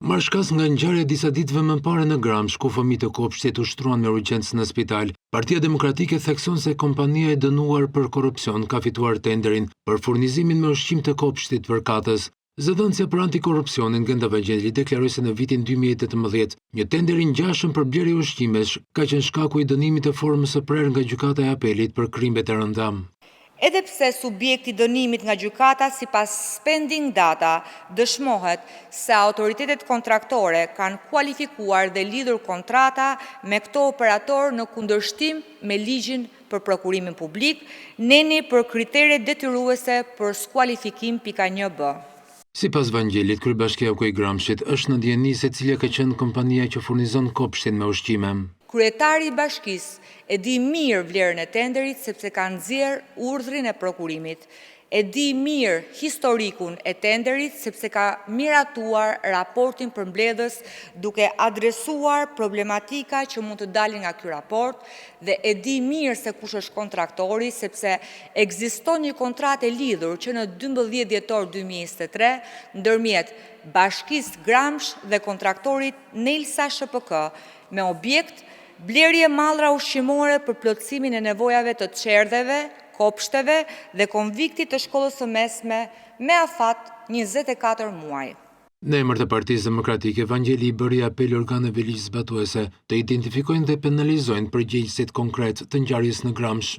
Marrë shkas nga ngjarja e disa ditëve më parë në Gramsh, ku fëmijë të kopshtit u shtruan me urgjencë në spital, Partia Demokratike thekson se kompania e dënuar për korrupsion ka fituar tenderin për furnizimin me ushqim të kopshtit për katës. Zëdhënësia për antikorrupsionin Genda Vangeli deklaroi se në vitin 2018 një tender i ngjashëm për blerje ushqimesh ka qenë shkaku i dënimit të formës së prerë nga Gjykata e Apelit për krimet e rënda. Edhe pse subjekti dënimit nga gjykata sipas spending data dëshmohet se autoritetet kontraktore kanë kualifikuar dhe lidhur kontrata me këto operator në kundërshtim me ligjin për prokurimin publik, neni për kriteret detyruese për skualifikim .1b. Sipas Vangelit, kryebashkiaku i Gramshit është në dieni se cila ka qenë kompania që furnizon kopshtin me ushqime. Kryetari i bashkisë e di mirë vlerën e tenderit sepse ka nxjerr urdhrin e prokurimit. E di mirë historikun e tenderit sepse ka miratuar raportin përmbledhës duke adresuar problematika që mund të dalin nga ky raport dhe e di mirë se kush është kontraktori sepse ekziston një kontratë e lidhur që në 12 dhjetor 2023 ndërmjet Bashkisë Gramsh dhe kontraktorit Nelsa SHPK me objekt blerje mallra ushqimore për plotësimin e nevojave të çerdheve, kopshteve dhe konviktit të shkollës së mesme me afat 24 muaj. Në emër të Partisë Demokratike, Vangeli i bëri apel organeve ligjzbatuese të identifikojnë dhe penalizojnë përgjegjësit konkret të ngjarjes në Gramsh.